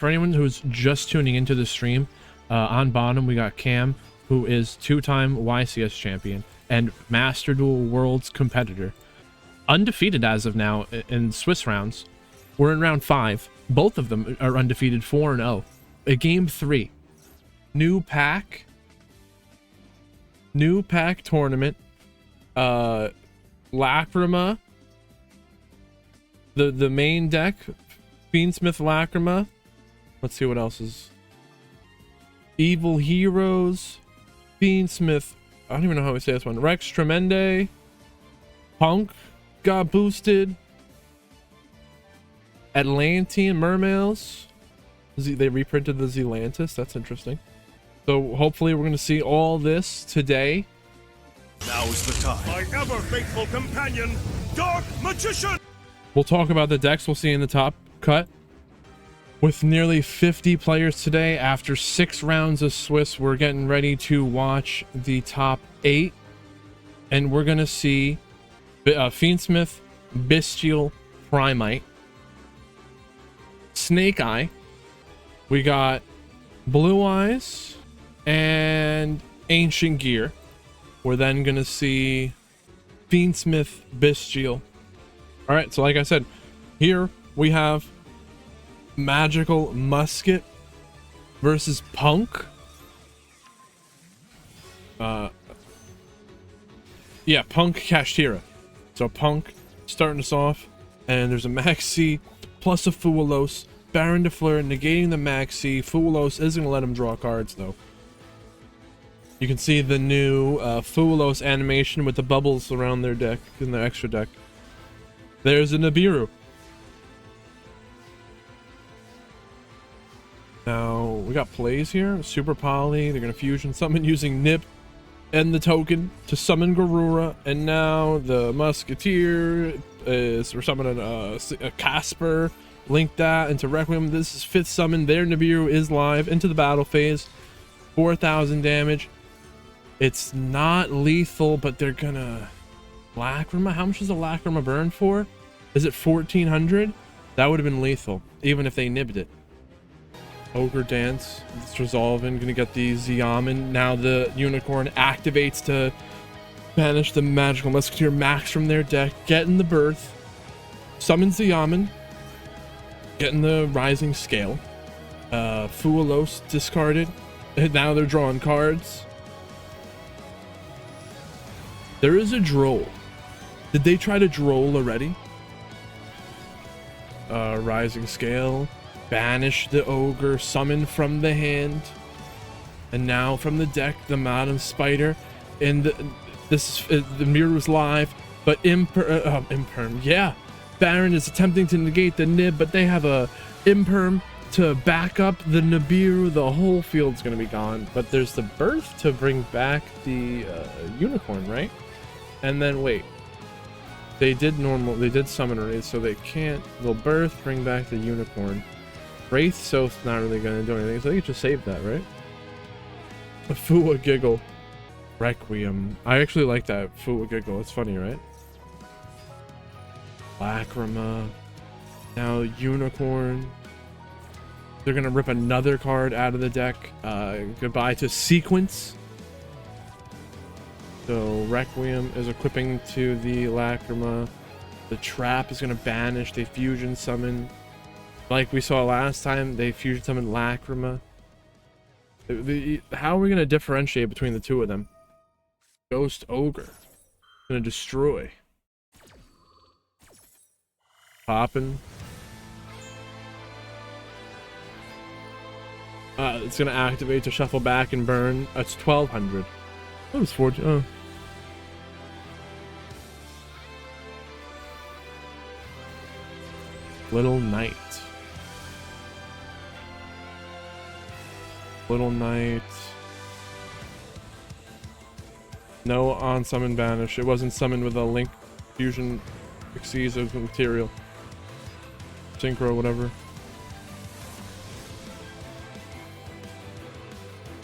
For anyone who's just tuning into the stream, on bottom we got Cam, who is 2-time YCS champion and Master Duel Worlds competitor. Undefeated as of now in Swiss rounds. We're in round 5. Both of them are undefeated, 4-0. Game 3. New pack tournament. Lacrima. The main deck. Fiendsmith Lacrima. Let's see what else is. Evil Heroes. Fiendsmith. I don't even know how we say this one. Rex Tremende. Punk got boosted. Atlantean Mermails. They reprinted the Zealantis. That's interesting. So hopefully we're going to see all this today. Now is the time. My ever faithful companion, Dark Magician. We'll talk about the decks we'll see in the top cut. With nearly 50 players today, after 6 rounds of Swiss, we're getting ready to watch the top 8. And we're going to see Fiendsmith, Bestial, Primite, Snake Eye. We got Blue Eyes and Ancient Gear. We're then going to see Fiendsmith, Bestial. All right, so like I said, here we have Magical Musket versus Punk. Yeah, Punk Kashtira. So Punk starting us off, and there's a Maxi plus a Fuelos, Baron de Fleur negating the Maxi. Fuelos isn't gonna let him draw cards though. You can see the new Fuelos animation with the bubbles around their deck in their extra deck. There's a Nibiru. Now we got plays here. Super Poly. They're gonna fusion summon using Nib and the token to summon Garura, and now the Musketeer is we're summoning a Casper. Link that into Requiem. This is 5th summon. Their Nibiru is live into the battle phase. 4,000 damage. It's not lethal, but they're gonna Lacrima. How much does a Lacrima burn for? Is it 1,400? That would have been lethal, even if they nibbed it. Ogre Dance. It's resolving. Gonna get the Xiamen. Now the Unicorn activates to banish the Magical Musketeer Max from their deck. Getting the Birth. Summons Xiamen. Getting the Rising Scale. Fuelos discarded. And now they're drawing cards. There is a Droll. Did they try to Droll already? Rising Scale. Banish the Ogre. Summon from the hand. And now from the deck, the Madam Spider. And the Miru's live. But Imperm. Yeah. Baron is attempting to negate the Nib, but they have a Imperm to back up the Nibiru. The whole field's going to be gone. But there's the Birth to bring back the Unicorn, right? And then, wait. They did summon Wraith, so they can't. They'll Birth, bring back the Unicorn. Wraith Soth's not really going to do anything, so they can just save that, right? A Fua Giggle. Requiem. I actually like that Fua Giggle. It's funny, right? Lacrima. Now Unicorn. They're gonna rip another card out of the deck. Goodbye to Sequence. So Requiem is equipping to the Lacrima. The Trap is gonna banish. They fusion summon. Like we saw last time, they fusion summon Lacrima. How are we gonna differentiate between the two of them? Ghost Ogre. Gonna destroy. Poppin'. It's gonna activate to shuffle back and burn. That's 1,200. That was 14. Oh. Little Knight. Little Knight. No on summon banish. It wasn't summoned with a Link fusion exceeds of material. Synchro, whatever.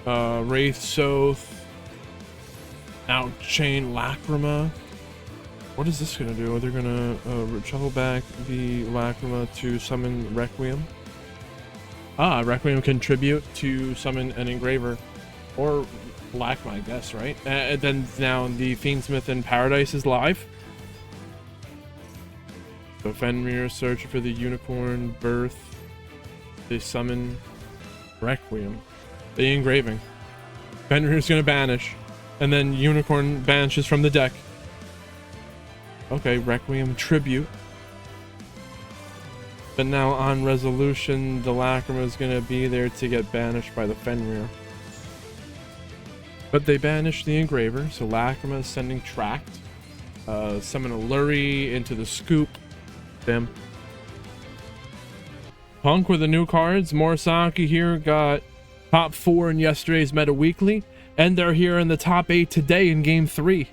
Wraith Soth. Now Chain Lacrima. What is this gonna do? They're gonna shuffle back the Lacrima to summon Requiem. Requiem contribute to summon an engraver. Or Lackma, I guess, right? And then now the Fiendsmith in Paradise is live. So Fenrir searching for the unicorn birth. They summon Requiem. The engraving. Fenrir's gonna banish. And then unicorn banishes from the deck. Okay, Requiem tribute. But now on resolution, the Lacrima is gonna be there to get banished by the Fenrir. But they banish the engraver, so Lacrima is sending Tract. Summon a Lurry into the scoop. Them. Punk with the new cards. Morisaki here got top 4 in yesterday's Meta Weekly, and they're here in the top 8 today in Game 3.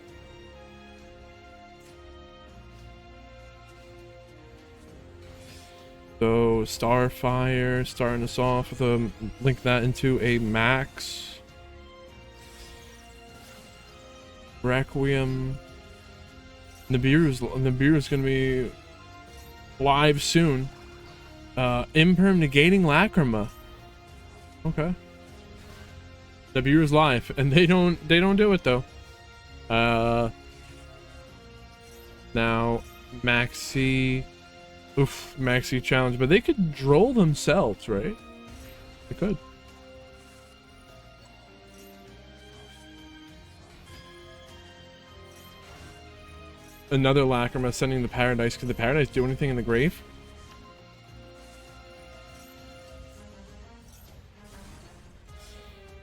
So Starfire starting us off with a link that into a max. Requiem. Nibiru's gonna be live soon. Imperm negating Lacrima. Okay. Nibiru's live, and they don't do it though. Now Maxi. Oof, Maxi challenge, but they could droll themselves, right? They could. Another Lacrima sending the Paradise. Could the Paradise do anything in the grave?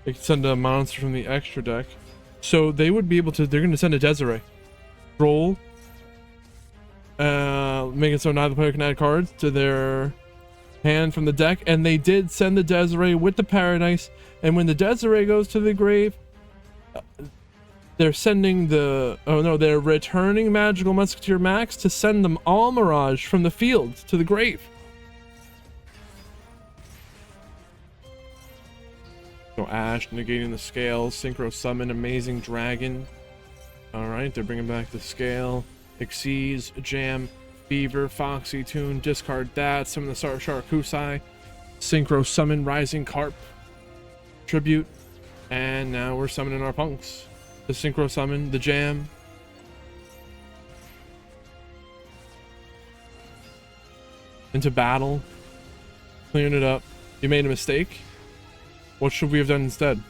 They could send a monster from the extra deck. So they would be able to, they're going to send a Desiree. Roll. Make it so neither player can add cards to their hand from the deck. And they did send the Desiree with the Paradise. And when the Desiree goes to the grave, they're sending the, oh no, they're returning Magical Musketeer Max to send them all Mirage from the field to the grave. So Ash negating the scales, Synchro Summon, Amazing Dragon. Alright, they're bringing back the scale. Exceeds, Jam, Fever, Foxy Tune, discard that, summon the Sharkusai, Synchro Summon, Rising Carp, Tribute, and now we're summoning our punks. The Synchro Summon, the Jam. Into battle. Clearing it up. You made a mistake. What should we have done instead?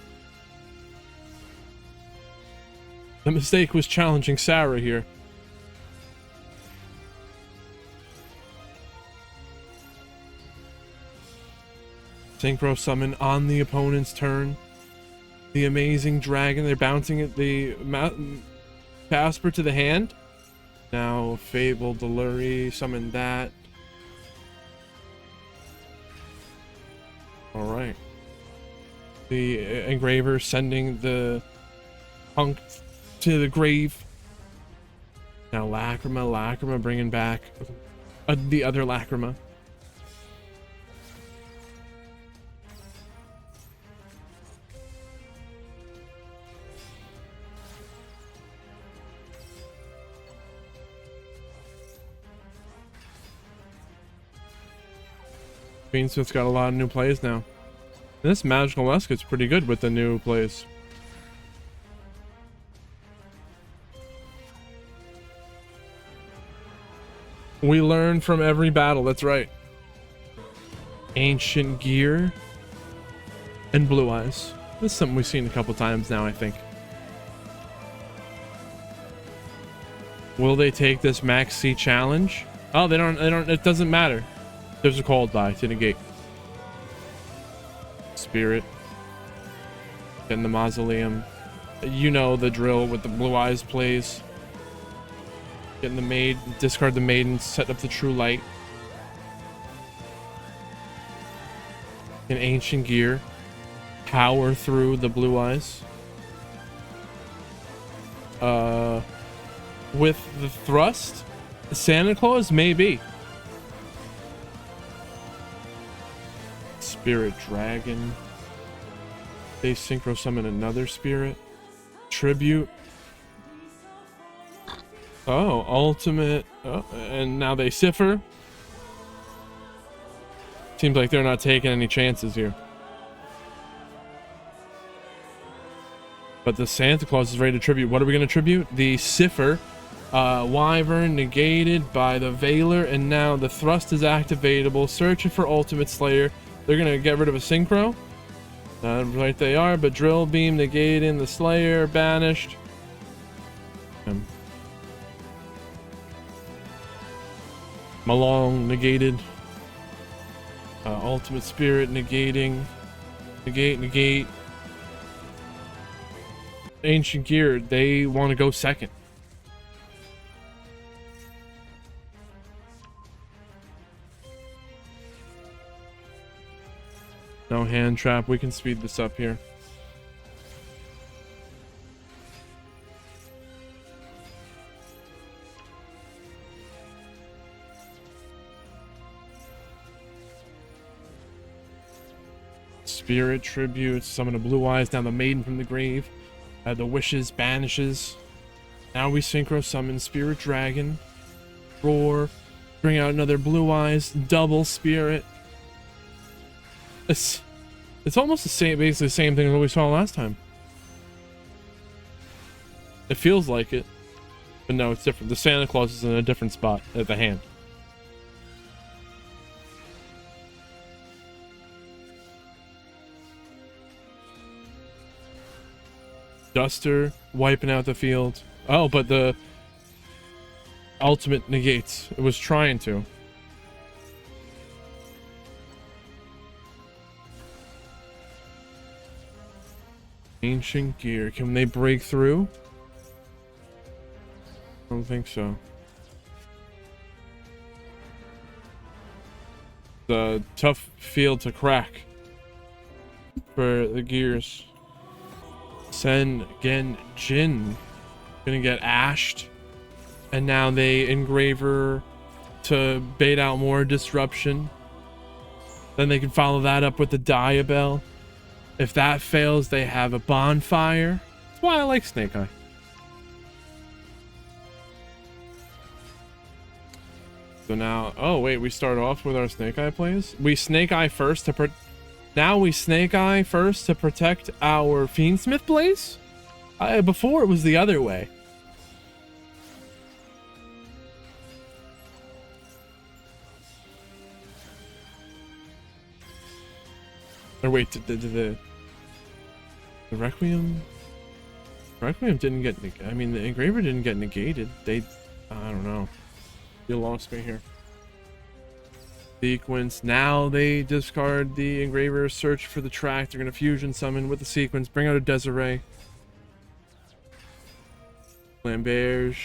The mistake was challenging Sarah here. Synchro Summon on the opponent's turn. The Amazing Dragon, they're bouncing it, the Casper to the hand. Now Fable, Deluri, summon that. Alright. The Engraver sending the Punk to the grave. Now Lacrima bringing back the other Lacrima. Fiendsmith's got a lot of new plays now. This Magical Musket's pretty good with the new plays. We learn from every battle, that's right. Ancient Gear and Blue Eyes. This is something we've seen a couple times now, I think. Will they take this Max C challenge? Oh, they don't, it doesn't matter. There's a cold die to negate. Spirit. In the Mausoleum. You know the drill with the Blue Eyes plays. Getting the maid, discard the maiden, set up the True Light. In Ancient Gear. Power through the Blue Eyes. With the Thrust, Santa Claus, maybe. Spirit Dragon. They Synchro Summon another Spirit. Tribute. Oh, Ultimate. Oh, and now they Cipher. Seems like they're not taking any chances here. But the Santa Claus is ready to tribute. What are we going to tribute? The Cipher. Wyvern negated by the Veiler, and now the Thrust is activatable. Searching for Ultimate Slayer. They're going to get rid of a Synchro. Right they are, but Drill Beam negating the Slayer. Banished. Malong negated. Ultimate Spirit negating. Negate. Ancient Gear, they want to go second. No hand trap. We can speed this up here. Spirit tributes. Summon a Blue Eyes down the Maiden from the grave. The Wishes banishes. Now we synchro summon Spirit Dragon. Roar. Bring out another Blue Eyes. Double Spirit. It's almost the same, basically the same thing as what we saw last time. It feels like it, but no, it's different. The Santa Claus is in a different spot at the hand. Duster wiping out the field. Oh, but the ultimate negates. It was trying to. Ancient Gear. Can they break through? I don't think so. The tough field to crack for the gears. Sen Gen Jin gonna get ashed, and now they engraver to bait out more disruption. Then they can follow that up with the Diabell. If that fails, they have a bonfire. That's why I like Snake Eye. So now, oh wait, we start off with our Snake Eye plays. We Snake Eye first to now we Snake Eye first to protect our Fiendsmith Blaze? Before it was the other way. Or wait, the Requiem didn't get, I mean, the Engraver didn't get negated. I don't know. You lost me here. Sequence. Now they discard the Engraver, search for the track. They're going to fusion summon with the sequence. Bring out a Desiree. Flamberge.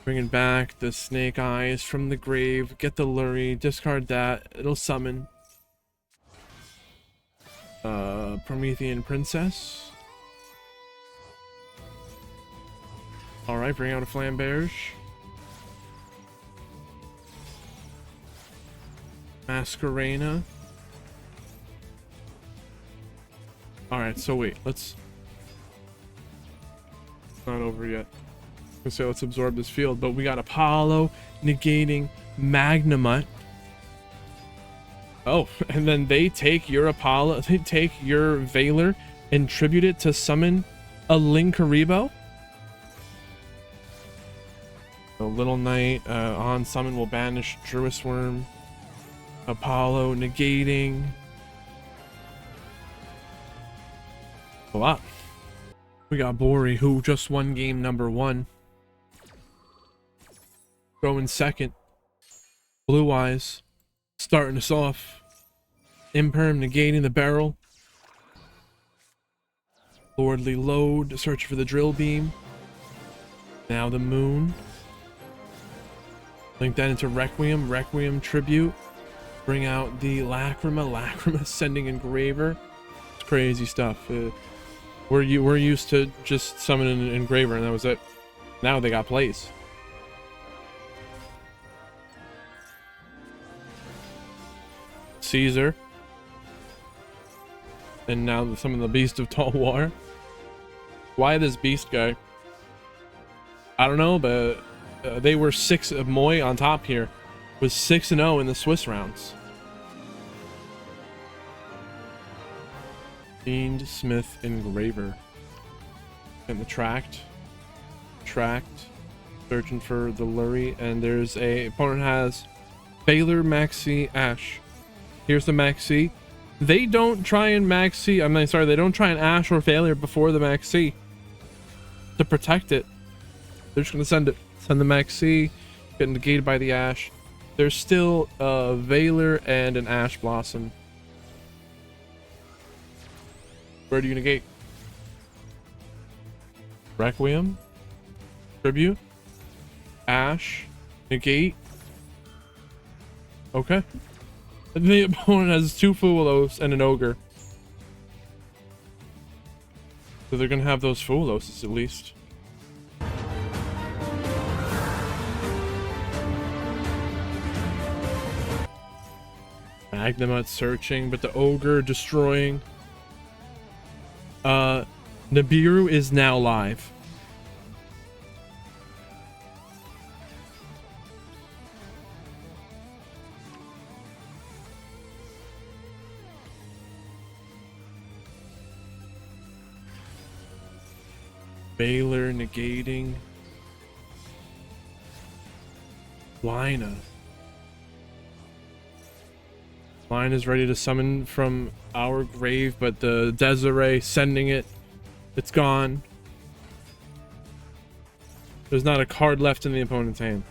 Bringing back the Snake Eyes from the grave. Get the Lurie. Discard that. It'll summon. Promethean Princess. Alright, bring out a Flamberge. Masquerena. Alright, so wait, let's... It's not over yet. So let's absorb this field, but we got Apollo negating Magnemite. Oh, and then they take your Apollo, they take your Veiler and tribute it to summon a Linkuriboh. So Little Knight on summon will banish Druis Worm. Apollo negating. A lot. We got Bori, who just won game number 1. Going second. Blue Eyes starting us off. Imperm negating the barrel. Lordly Load to search for the drill beam. Now the moon. Link that into Requiem. Requiem tribute. Bring out the Lacrima sending Engraver. It's crazy stuff. We're used to just summoning an Engraver and that was it. Now they got plays. Caesar. And now some of the Beast of Tall War. Why this Beast guy? I don't know, but they were 6 of Moy on top here. Was 6-0 in the Swiss rounds. Fiend Smith Engraver. And the tracked. Searching for the Lurie, and there's a opponent has Baylor, Maxi, Ash. Here's the Maxi. They don't try and Maxi. They don't try and Ash or Failure before the Maxi to protect it. They're just gonna send the Maxi, get negated by the Ash. There's still a Valor and an Ash Blossom. Where do you negate? Requiem, Tribute, Ash, negate. Okay. And the opponent has 2 Fuelos and an Ogre. So they're gonna have those Fueloses at least. Magnemite searching, but the Ogre destroying. Nibiru is now live. Baylor negating. Lina. Lina's ready to summon from our grave, but the Desiree sending it. It's gone. There's not a card left in the opponent's hand.